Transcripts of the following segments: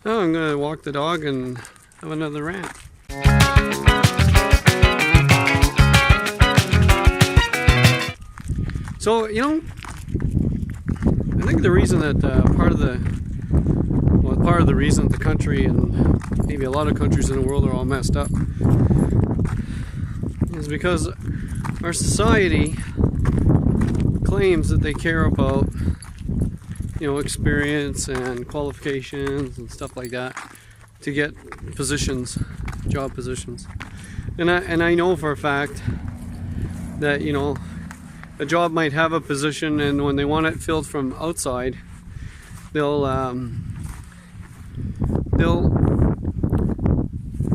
Oh, I'm gonna walk the dog and have another rant. So, you know, I think the reason that part of the reason the country and maybe a lot of countries in the world are all messed up is because our society claims that they care about, you know, experience and qualifications and stuff like that to get positions, job positions. And I know for a fact that, you know, a job might have a position, and when they want it filled from outside, they'll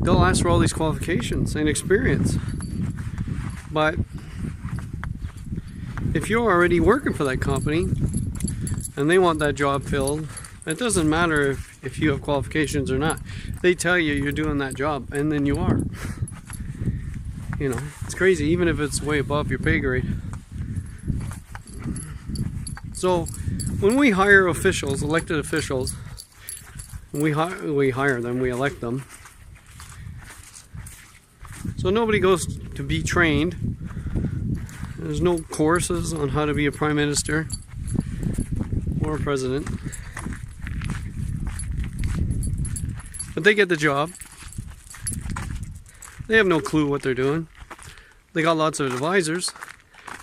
ask for all these qualifications and experience. But if you're already working for that company and they want that job filled, it doesn't matter if you have qualifications or not. They tell you you're doing that job, and then you are. You know, it's crazy, even if it's way above your pay grade. So when we hire officials, elected officials, we hire them, we elect them. So nobody goes to be trained. There's no courses on how to be a prime minister or a president. But they get the job. They have no clue what they're doing. They got lots of advisors.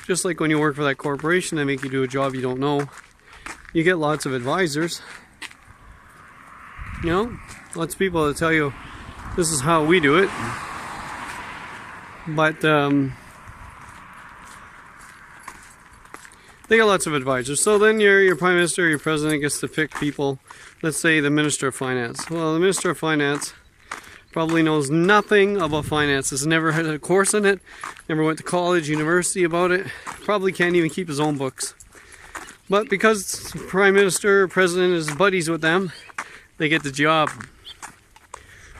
Just like when you work for that corporation, they make you do a job you don't know. You get lots of advisors. You know, lots of people that tell you this is how we do it. But they got lots of advisors. So then your prime minister, your president gets to pick people. Let's say the minister of finance. Well, the minister of finance probably knows nothing about finances, never had a course in it, never went to college, university about it, probably can't even keep his own books. But because the prime minister or president is buddies with them, they get the job.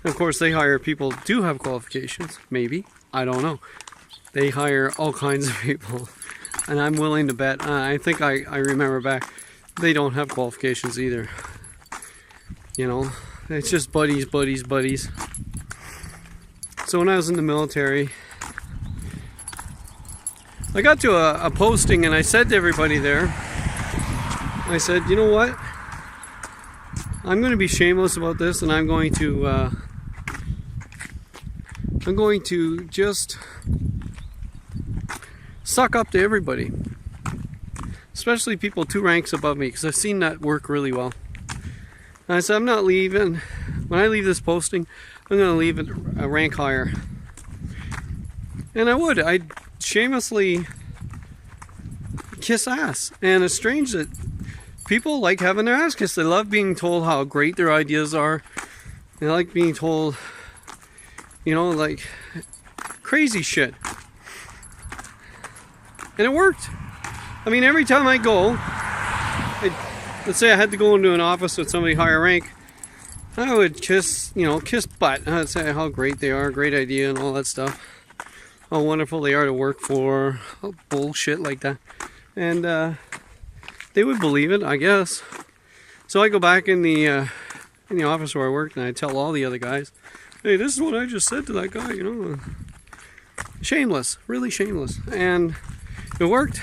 Of course, they hire people who do have qualifications, maybe, I don't know. They hire all kinds of people, and I'm willing to bet, I think I remember back, they don't have qualifications either. You know, it's just buddies. So when I was in the military, I got to a posting, and I said to everybody there, I said, you know what? I'm going to be shameless about this, and I'm going to just suck up to everybody, especially people 2 ranks above me, because I've seen that work really well. And I said, I'm not leaving. When I leave this posting, I'm going to leave it a rank higher. And I'd shamelessly kiss ass. And it's strange that people like having their ass kissed. They love being told how great their ideas are. They like being told, you know, like crazy shit. And it worked. I mean, every time I go, let's say I had to go into an office with somebody higher rank, I would kiss butt. I'd say how great they are, great idea and all that stuff. How wonderful they are to work for, bullshit like that. And they would believe it, I guess. So I go back in the office where I worked, and I tell all the other guys, hey, this is what I just said to that guy, you know. Shameless, really shameless. And it worked,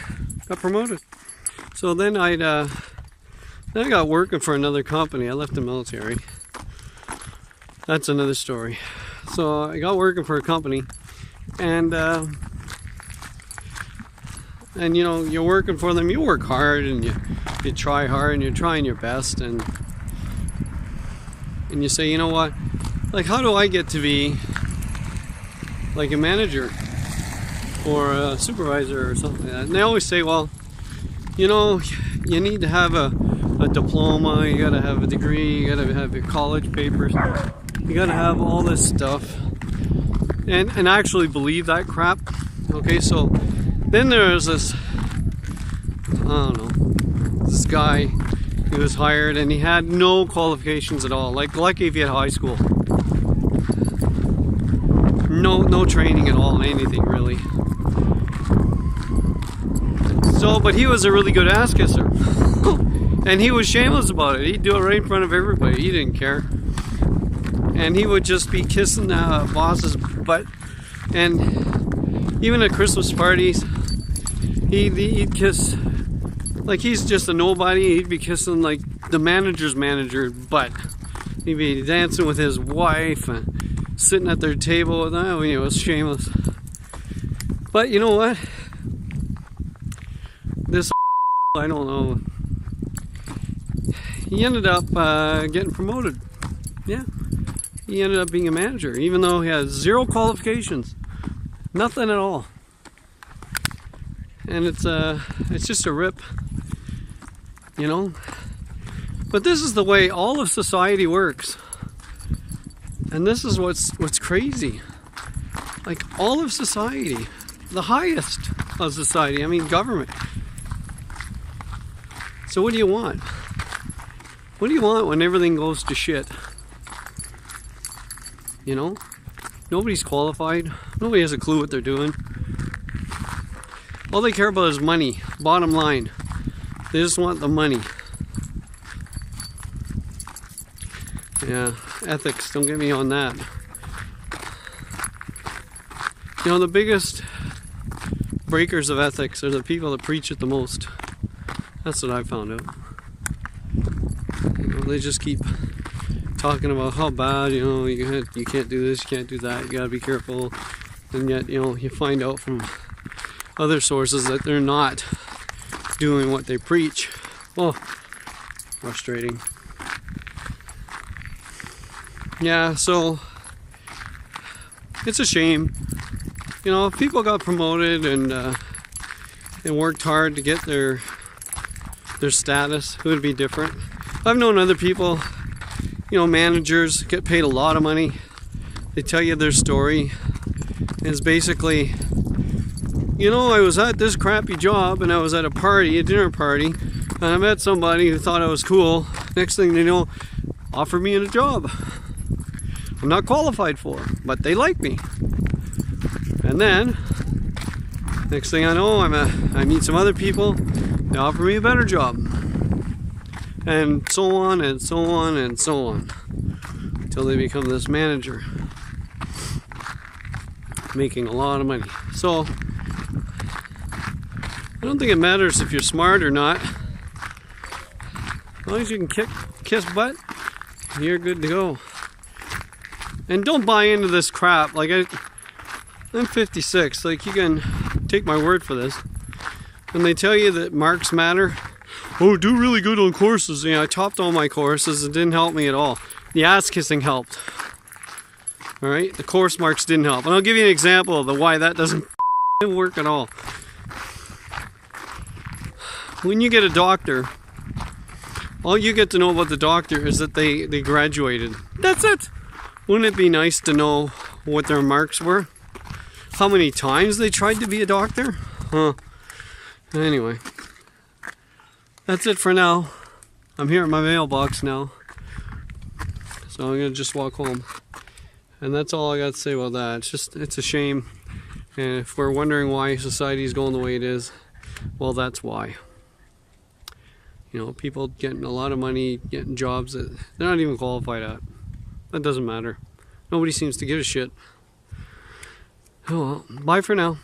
got promoted. So then I got working for another company. I left the military. That's another story. So I got working for a company, and you know, you're working for them. You work hard, and you try hard, and you're trying your best, and you say, you know what? Like, how do I get to be like a manager or a supervisor or something like that? And they always say, well, you know, you need to have a diploma, you gotta have a degree, you gotta have your college papers, you gotta have all this stuff, and I actually believe that crap. Okay, so then there's this, I don't know, this guy who was hired, and he had no qualifications at all, like lucky if he had high school. No training at all in anything really. So, but he was a really good ass kisser. And he was shameless about it. He'd do it right in front of everybody. He didn't care. And he would just be kissing the boss's butt. And even at Christmas parties, he'd kiss, like he's just a nobody. He'd be kissing like the manager's butt. He'd be dancing with his wife and sitting at their table with them. It was shameless. But you know what? This I don't know. He ended up getting promoted. Yeah. He ended up being a manager, even though he had 0 qualifications. Nothing at all. And it's just a rip, you know. But this is the way all of society works. And this is what's crazy. Like all of society, the highest of society, I mean government. So what do you want? What do you want when everything goes to shit? You know? Nobody's qualified. Nobody has a clue what they're doing. All they care about is money. Bottom line. They just want the money. Yeah, ethics, don't get me on that. You know, the biggest breakers of ethics are the people that preach it the most. That's what I found out. You know, they just keep talking about how bad, you know, you can't do this, you can't do that, you gotta be careful. And yet, you know, you find out from other sources that they're not doing what they preach. Oh, frustrating. Yeah, so it's a shame. You know, if people got promoted and worked hard to get their status, it would be different. I've known other people, you know, managers get paid a lot of money. They tell you their story. It's basically, you know, I was at this crappy job and I was at a party, a dinner party, and I met somebody who thought I was cool. Next thing they know, offered me a job. I'm not qualified for, but they like me. And then, next thing I know, I meet some other people, they offer me a better job. And so on and so on and so on. Until they become this manager. Making a lot of money. So, I don't think it matters if you're smart or not. As long as you can kiss butt, you're good to go. And don't buy into this crap. Like I'm 56. Like you can take my word for this. When they tell you that marks matter, oh, do really good on courses. You know, I topped all my courses. It didn't help me at all. The ass kissing helped. All right, the course marks didn't help. And I'll give you an example of why that doesn't work at all. When you get a doctor, all you get to know about the doctor is that they graduated. That's it. Wouldn't it be nice to know what their marks were? How many times they tried to be a doctor? Huh. Anyway. That's it for now. I'm here at my mailbox now. So I'm going to just walk home. And that's all I got to say about that. It's a shame. And if we're wondering why society is going the way it is, well, that's why. You know, people getting a lot of money, getting jobs that they're not even qualified at. That doesn't matter. Nobody seems to give a shit. Oh well, bye for now.